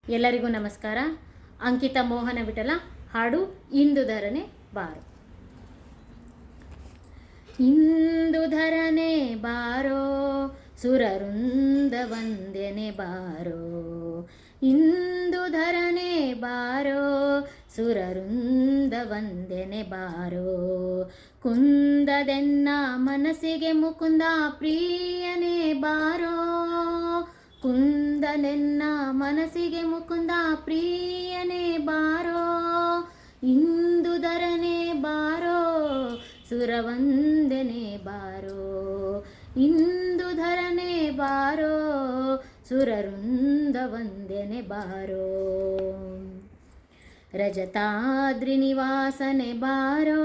ಎಲ್ಲರಿಗೂ ನಮಸ್ಕಾರ. ಅಂಕಿತ ಮೋಹನ ವಿಠಲ ಹಾಡು ಇಂದುಧರನೆ ಬಾರೋ. ಇಂದುಧರನೆ ಬಾರೋ ಸುರವೃಂದ ವಂದ್ಯನೆ ಬಾರೋ. ಇಂದುಧರನೆ ಬಾರೋ ಸುರವೃಂದ ವಂದ್ಯನೆ ಬಾರೋ. ಕುಂದದೆನ್ನ ಮನಸ್ಸಿಗೆ ಮುಕುಂದ ಪ್ರಿಯನೇ ಬಾರೋ. ಕುಂದನೆನ್ನ ಮನಸ್ಸಿಗೆ ಮುಕುಂದ ಪ್ರಿಯನೇ ಬಾರೋ. ಇಂದುಧರನೆ ಬಾರೋ ಸುರವಂದನೆ ಬಾರೋ. ಇಂದುಧರನೆ ಬಾರೋ ಸುರವೃಂದ ವಂದನೆ ಬಾರೋ. ರಜತಾದ್ರಿ ನಿವಾಸನೆ ಬಾರೋ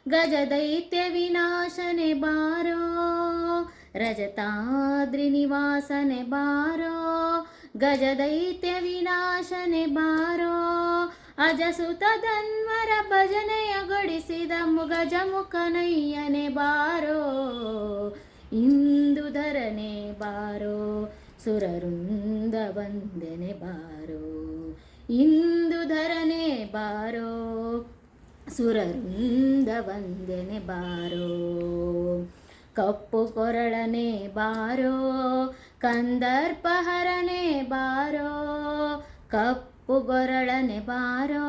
ಗಜದೈತ್ಯ ವಿನಾಶನೆ ಬಾರೋ. ರಜತಾದ್ರಿ ನಿವಾಸನೆ ಬಾರೋ ಗಜದೈತ್ಯ ವಿನಾಶನೆ ಬಾರೋ. ಅಜಸುತ ಧನ್ವರ ಭಜನೆಯಗೊಳಿಸಿದ ಗಜಮುಖನಯ್ಯನೆ ಬಾರೋ. ಇಂದುಧರನೆ ಬಾರೋ ಸುರವೃಂದ ವಂದನೆ ಬಾರೋ. ಇಂದುಧರನೆ ಬಾರೋ ಸುರವೃಂದ ವಂದನೆ ಬಾರೋ. ಕಪ್ಪು ಕೊರಳನೆ ಬಾರೋ ಕಂದರ್ಪಹರನೆ ಬಾರೋ. ಕಪ್ಪು ಕೊರಳನೆ ಬಾರೋ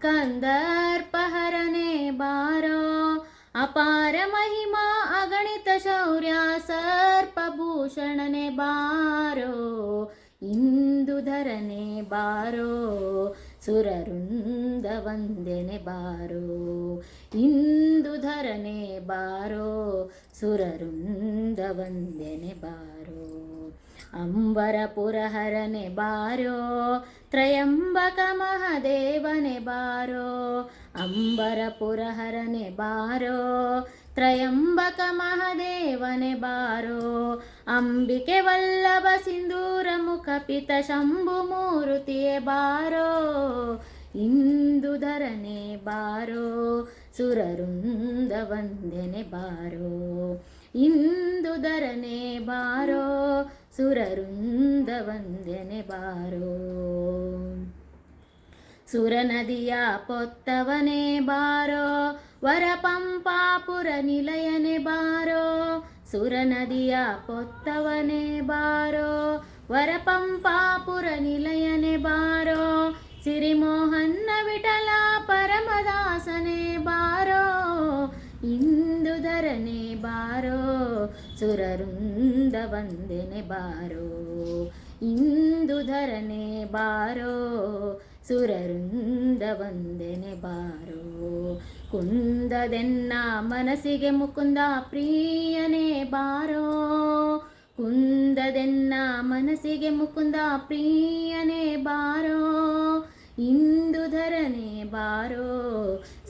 ಕಂದರ್ಪಹರನೆ ಬಾರೋ. ಅಪಾರ ಮಹಿಮಾ ಅಗಣಿತ ಶೌರ್ಯ ಸರ್ಪಭೂಷಣನೆ ಬಾರೋ. ಇಂದುಧರನೆ ಬಾರೋ ಸುರವೃಂದ ವಂದನೆ ಬಾರೋ. ಇಂದುಧರನೆ ಬಾರೋ ಸುರವೃಂದ ವಂದನೆ ಬಾರೋ. ಅಂಬರಪುರಹರನೆ ಬಾರೋ ತ್ರಯಂಬಕ ಮಹದೇವನೆ ಬಾರೋ. ಅಂಬರಪುರಹರನೆ ಬಾರೋ ತ್ರಯಂಬಕ ಮಹದೇವನೆ ಬಾರೋ. ಅಂಬಿಕೆ ವಲ್ಲಭ ಸಿಂಧೂರ ಮುಖ ಪಿತ ಶಂಭು ಮೂರುತಿಯೇ ಬಾರೋ. ಇಂದುಧರನೆ ಬಾರೋ ಸುರವೃಂದ ವಂದನೆ ಬಾರೋ. ಇಂದುಧರನೆ ಬಾರೋ ಸುರವೃಂದ ವಂದನೆ ಬಾರೋ. ಸುರನದಿಯ ಪೊತ್ತವನೆ ಬಾರೋ ವರಪಂಪಾಪುರ ನಿಲಯನೆ ಬಾರೋ. ಸುರನದಿಯ ಪೊತ್ತವನೆ ಬಾರೋ ವರಪಂಪಾಪುರ ನಿಲಯನೆ ಬಾರೋ. ಸಿರಿಮೋಹನ್ನ ವಿಠಲ ಪರಮದಾಸನೆ ಬಾರೋ. ಇಂದುಧರನೆ ಬಾರೋ ಸುರವೃಂದ ವಂದನೆ ಬಾರೋ. ಇಂದುಧರನೆ ಬಾರೋ ಸುರವೃಂದ ವಂದನೆ ಬಾರೋ. ಕುಂದದೆನ್ನ ಮನಸ್ಸಿಗೆ ಮುಕುಂದ ಪ್ರಿಯನೇ ಬಾರೋ. ಕುಂದದೆನ್ನ ಮನಸ್ಸಿಗೆ ಮುಕುಂದ ಪ್ರಿಯನೇ ಬಾರೋ. ಇಂದುಧರನೆ ಬಾರೋ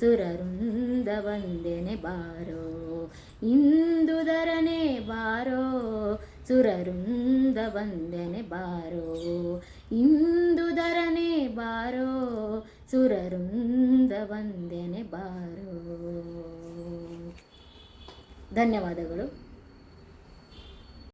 ಸುರವೃಂದ ವಂದನೆ ಬಾರೋ. ಇಂದುಧರನೆ ಬಾರೋ ಸುರವೃಂದ ವಂದನೆ ಬಾರೋ. ಇಂದುಧರನೆ ಬಾರೋ ಸುರವೃಂದ ವಂದನೆ ಬಾರೋ. ಧನ್ಯವಾದಗಳು.